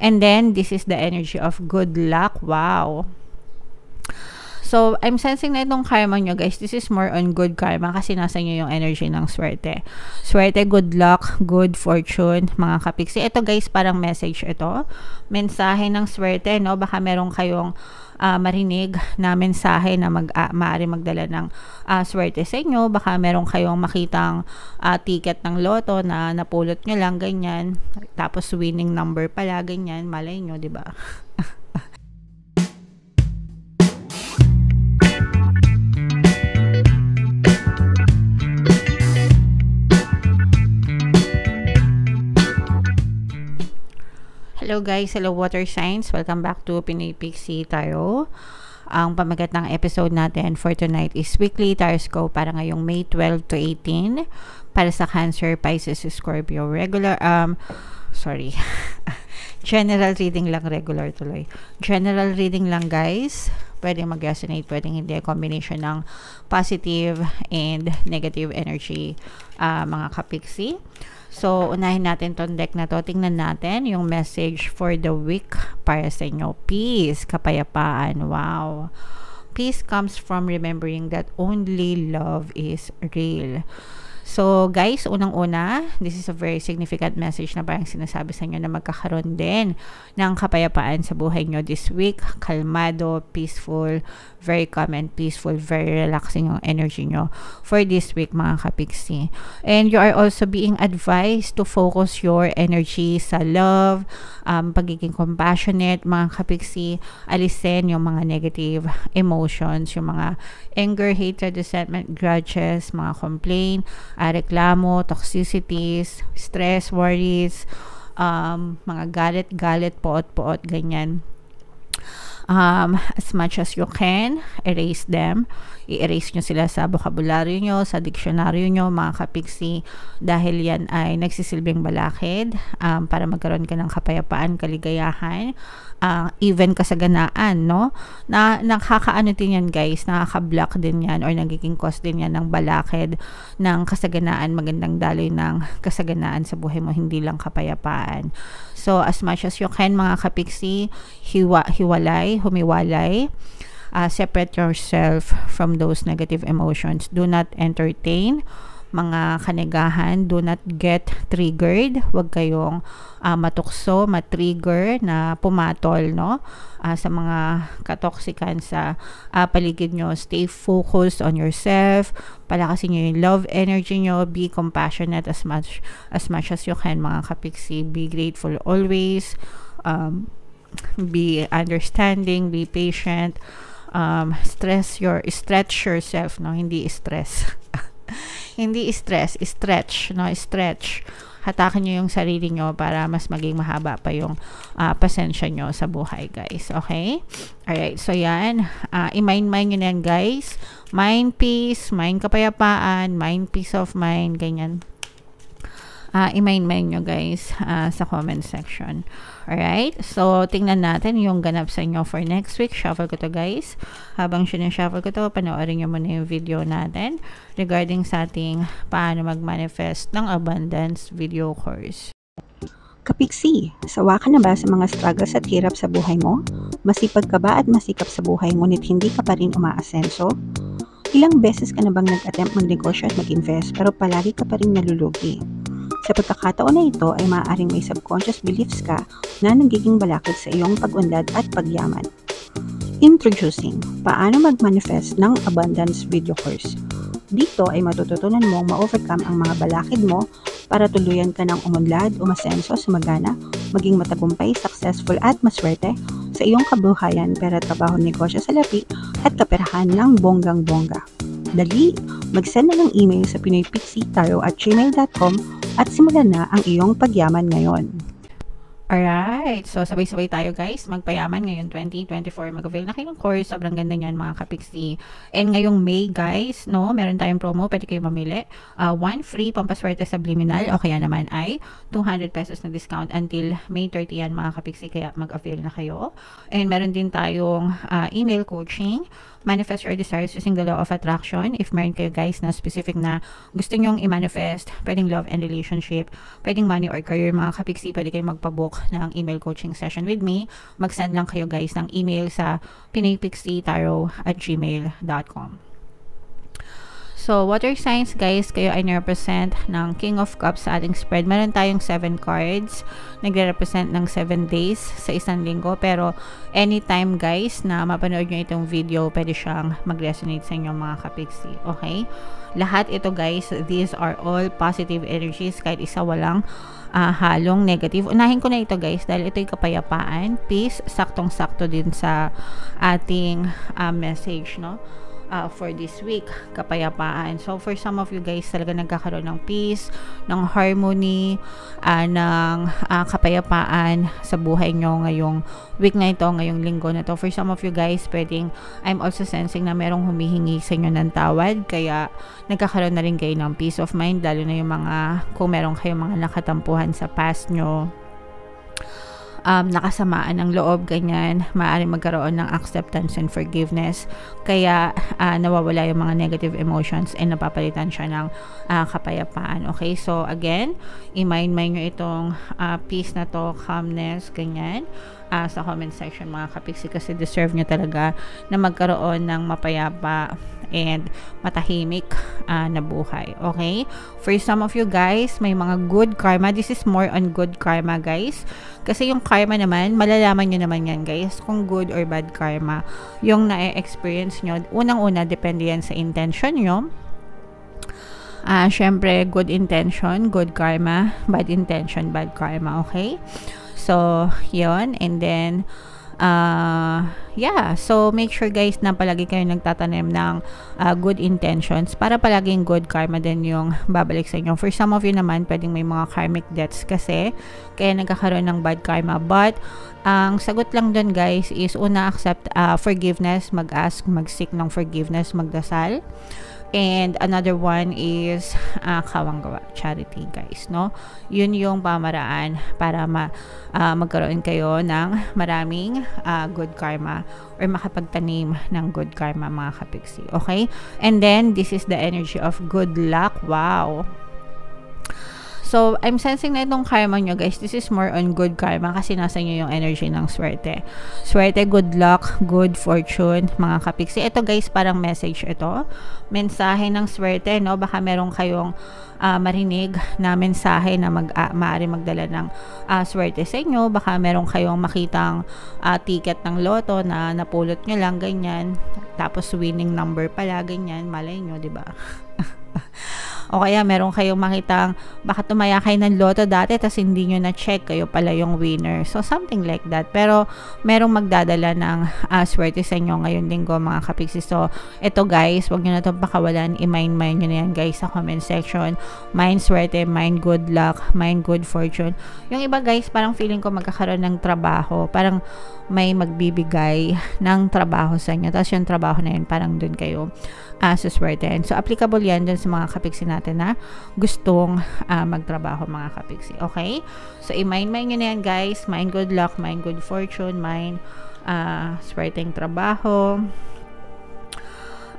And then, this is the energy of good luck. Wow. So, I'm sensing na itong karma nyo, guys. This is more on good karma kasi nasa nyo yung energy ng swerte. Swerte, good luck, good fortune, mga kapiksi. Ito, guys, parang message ito. Mensahe ng swerte, no? Baka meron kayong marinig na mensahe na maaari magdala ng swerte sa inyo. Baka meron kayong makitang ticket ng loto na napulot nyo lang, ganyan. Tapos, winning number pala, ganyan. Malay nyo, di ba? Hello guys, hello water signs. Welcome back to Pinoy Pixie Tarot. Ang pamagat ng episode natin for tonight is weekly tarot para ngayong May 12 to 18 para sa Cancer, Pisces, Scorpio, regular general reading lang, regular tuloy. General reading lang guys. Pwede mag-resonate, pwedeng hindi. Combination ng positive and negative energy mga kapiksi. So, unahin natin tong deck na to. Tingnan natin yung message for the week para sa inyo. Peace, kapayapaan. Wow. Peace comes from remembering that only love is real. So, guys, unang-una, this is a very significant message na parang sinasabi sa inyo na magkakaroon din ng kapayapaan sa buhay nyo this week. Kalmado, peaceful, very calm and peaceful, very relaxing yung energy nyo for this week, mga kapiksi. And you are also being advised to focus your energy sa love, pagiging compassionate, mga kapiksi. Alisin yung mga negative emotions, yung mga anger, hatred, resentment, grudges, mga complaint, reklamo, toxicities, stress, worries, mga galit, poot, ganyan. As much as you can, erase them. I-erase nyo sila sa vocabulary nyo, sa diksyonaryo nyo, mga kapiksi, dahil yan ay nagsisilbing balakid para magkaroon ka ng kapayapaan, kaligayahan, even kasaganaan, no? Na nakakaano din yan guys, nakaka-block din yan or nagiging cause din yan ng balakid ng kasaganaan, magandang daloy ng kasaganaan sa buhay mo, hindi lang kapayapaan. So, as much as you can, mga kapiksi, humiwalay, separate yourself from those negative emotions. Do not entertain mga kanegahan. Do not get triggered. Huwag kayong matukso, matrigger na pumatol, no? Sa mga katoksikan sa paligid nyo. Stay focused on yourself. Palakasin nyo yung love energy nyo. Be compassionate as much as you can, mga kapiksi. Be grateful always. Be understanding. Be patient. Stretch yourself, no? Hindi stress. Hindi stress, stretch, no? Stretch. Hatakin nyo yung sarili nyo para mas maging mahaba pa yung pasensya nyo sa buhay, guys. Okay? Alright, so yan. I-mind nyo na yan, guys. Mind peace, mind kapayapaan, mind peace of mind, ganyan. I-mind nyo, guys, sa comment section. Alright? So, tingnan natin yung ganap sa inyo for next week. Shuffle ko to, guys. Habang sinashuffle ko to, panoorin nyo muna yung video natin regarding sa ating paano mag-manifest ng abundance video course. Kapiksi, sawa ka na ba sa mga struggles at hirap sa buhay mo? Masipag ka ba at masikap sa buhay ngunit hindi ka pa rin umaasenso? Ilang beses ka na bang nag-attempt magnegosyo at mag-invest pero palagi ka pa rin nalulugi? Sa pagkakataon na ito ay maaaring may subconscious beliefs ka na nagiging balakid sa iyong pag-unlad at pagyaman. Introducing, paano mag-manifest ng abundance video course. Dito ay matututunan mong ma-overcome ang mga balakid mo para tuluyan ka ng umunlad, umasenso, sumagana, maging matagumpay, successful at maswerte sa iyong kabuhayan, pera, trabaho, negosyo, salapi at kaperahan ng bonggang-bongga. Dali, mag-send na ng email sa pinoypixie@gmail.com at simulan na ang iyong pagyaman ngayon. Alright, so sabay-sabay tayo guys, magpayaman ngayon 2024, mag-avail na kayo ng course, sobrang ganda niyan mga kapiksi. And ngayong May guys, no, meron tayong promo, pwede kayo mamili. One free pampaswerte subliminal o kaya naman ay 200 pesos na discount until May 30 yan mga kapiksi, kaya mag-avail na kayo. And meron din tayong email coaching, manifest your desires using the law of attraction. If meron kayo guys na specific na gusto nyong i-manifest, pwedeng love and relationship, pwedeng money or career mga kapiksi, pwede kayo magpabook mag-book ng email coaching session with me, mag-send lang kayo guys ng email sa pinaypixietarot@gmail.com. So, water signs guys, kayo ay nirepresent ng King of Cups sa ating spread. Meron tayong 7 cards, nagre-represent ng 7 days sa isang linggo. Pero, anytime guys na mapanood nyo itong video, pwede siyang mag-resonate sa inyo mga kapixie. Okay? Lahat ito guys, these are all positive energies. Kahit isa walang halong negative. Unahin ko na ito guys dahil ito'y kapayapaan, peace, saktong-sakto din sa ating message, no? For this week, kapayapaan. So, for some of you guys, talaga nagkakaroon ng peace, ng harmony, ng kapayapaan sa buhay nyo ngayong week na ito, ngayong linggo na to. For some of you guys, pwedeng, I'm also sensing na merong humihingi sa inyo ng tawad, kaya nagkakaroon na rin kayo ng peace of mind, lalo na yung mga, kung meron kayong mga nakatampuhan sa past nyo, nakasamaan ng loob, ganyan, maaari magkaroon ng acceptance and forgiveness, kaya nawawala yung mga negative emotions and napapalitan siya ng kapayapaan. Okay, so again, i-mind nyo itong peace na to, calmness, ganyan, sa comment section mga kapixie, kasi deserve nyo talaga na magkaroon ng mapayapa and matahimik na buhay. Okay, for some of you guys, may mga good karma. This is more on good karma guys, kasi yung karma naman, malalaman nyo naman yan guys, kung good or bad karma yung na-experience nyo. Unang-una, depende yan sa intention nyo. Syempre, good intention, good karma, bad intention, bad karma. Okay, so yun, and then yeah, so make sure guys na palagi kayo nagtatanim ng good intentions para palaging good karma din yung babalik sa inyo. For some of you naman, pwedeng may mga karmic debts kasi, kaya nagkakaroon ng bad karma. But ang sagot lang dun guys is una, accept forgiveness, mag-ask, mag-seek ng forgiveness, magdasal. And another one is kawang gawa, charity guys, no? Yun yung pamaraan para magkaroon kayo ng maraming good karma or makapagtanim ng good karma mga kapixie. Okay? And then, this is the energy of good luck. Wow! So, I'm sensing na itong karma nyo guys, this is more on good karma kasi nasa nyo yung energy ng swerte. Swerte, good luck, good fortune, mga kapixie. Ito guys, parang message ito. Mensahe ng swerte, no? Baka meron kayong marinig na mensahe na maaari magdala ng swerte sa inyo. Baka meron kayong makitang ticket ng loto na napulot nyo lang, ganyan. Tapos winning number pala, ganyan. Malay nyo, di ba? O kaya meron kayong makitang baka tumaya kayo ng loto dati tas hindi nyo na-check, kayo pala yung winner. So, something like that. Pero, merong magdadala ng swerte sa inyo ngayong linggo mga kapixie. So, ito guys, wag nyo na itong pakawalan. I-mind nyo na yan guys sa comment section. Mind swerte, mind good luck, mind good fortune. Yung iba guys, parang feeling ko magkakaroon ng trabaho. Parang may magbibigay ng trabaho sa inyo. Tapos yung trabaho na yun, parang dun kayo suswertein. So, applicable yan dun sa mga kapixie natin na gustong magtrabaho mga kapixie. Okay? So, i-mind nyo na yan guys. Mind good luck, mind good fortune, mind swerteng trabaho,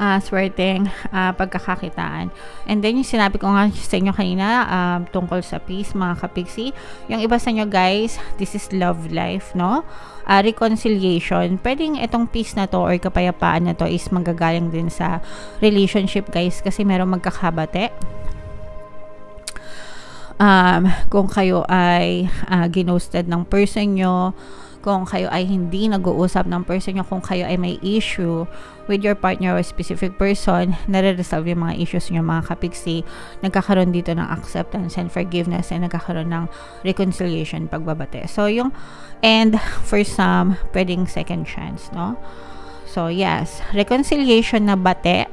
swerteng pagkakakitaan. And then, yung sinabi ko nga sa inyo kanina tungkol sa peace, mga kapixie. Yung iba sa inyo guys, this is love life, no? Reconciliation. Pwedeng itong peace na to or kapayapaan na to is manggagaling din sa relationship guys, kasi merong magkakabate. Kung kayo ay ginosted ng person nyo, kung kayo ay hindi nag-uusap ng person nyo, kung kayo ay may issue with your partner or specific person, nare-resolve yung mga issues nyo mga kapixie, nagkakaroon dito ng acceptance and forgiveness, and nagkakaroon ng reconciliation, pagbabate. So, and for some, pwedeng second chance, no? So, yes, reconciliation na bate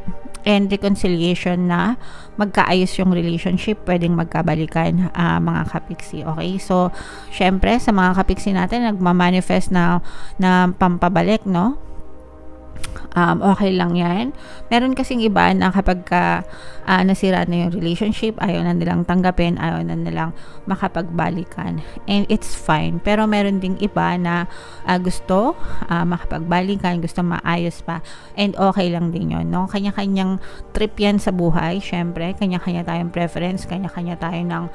and reconciliation na magkaayos yung relationship, pwedeng magkabalikan mga kapixie. Okay? So, syempre, sa mga kapixie natin, nagmamanifest na pampabalik, no? Okay lang yan. Meron kasing iba na kapag nasira na yung relationship, ayaw na nilang tanggapin, ayaw na nilang makapagbalikan. And it's fine. Pero meron ding iba na gusto makapagbalikan, gusto maayos pa. And okay lang din yun, no? Kanya-kanyang trip yan sa buhay. Syempre, kanya-kanya tayong preference, kanya-kanya tayo ng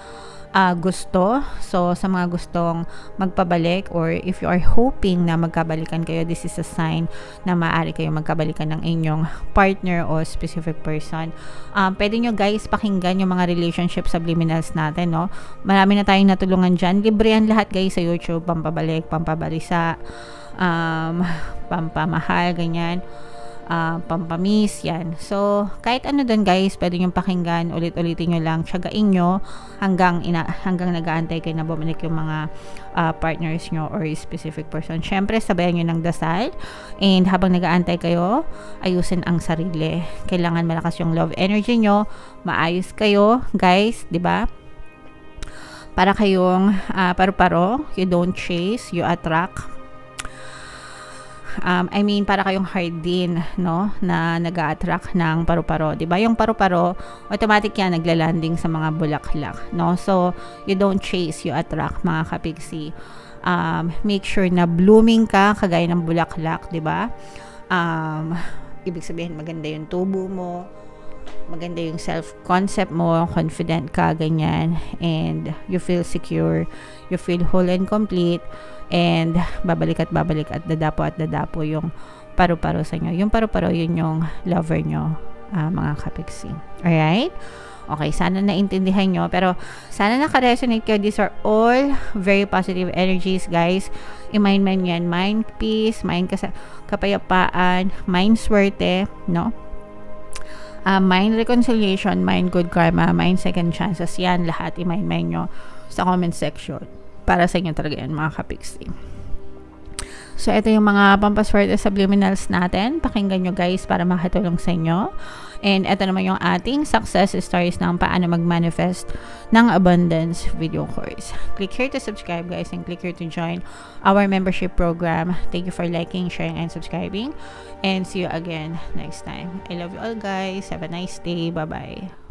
gusto. So, sa mga gustong magpabalik, or if you are hoping na magkabalikan kayo, this is a sign na maaari kayo magkabalikan ng inyong partner o specific person. Pwede nyo guys pakinggan yung mga relationship subliminals natin, no? Marami na tayong natulungan dyan. Libre yan lahat guys sa YouTube. Pampabalik, pampabalisa, pampamahal, ganyan. Pampamis, yan. So, kahit ano dun guys, pwede nyo pakinggan, ulit-ulitin nyo lang, tiyagain nyo hanggang nag-aantay kayo na bumalik yung mga partners nyo or specific person. Syempre, sabayan nyo ng dasal, and habang nag-aantay kayo, ayusin ang sarili. Kailangan malakas yung love energy nyo, maayos kayo guys, di ba? Para kayong paru-paro, you don't chase, you attract. Para kayong hard din, no, na nag-a-attract ng paru-paro, 'di ba? Yung paru-paro, automatic yan nagla-landing sa mga bulaklak, no? So, you don't chase, you attract, mga kapigsi. Make sure na blooming ka kagaya ng bulaklak, 'di ba? Ibig sabihin maganda yung tubo mo, maganda yung self-concept mo, confident ka, ganyan, and you feel secure, you feel whole and complete, and babalik at dadapo yung paru-paro sa inyo. Yung paru-paro, yun yung lover nyo, mga kapiksi. Alright? Okay, sana naintindihan nyo, pero sana naka-resonate kayo. These are all very positive energies, guys. I-mind yan, mind peace, mind kapayapaan, mind swerte, no? Mind reconciliation, mind good karma, mind second chances, yan lahat i-mind nyo sa comment section. Para sa inyo talaga yan, mga kapiksi. So, ito yung mga pampaswerte subliminals natin. Pakinggan nyo guys para makatulong sa inyo. And ito naman yung ating success stories ng paano mag-manifest ng abundance video course. Click here to subscribe guys, and click here to join our membership program. Thank you for liking, sharing, and subscribing. And see you again next time. I love you all guys. Have a nice day. Bye-bye.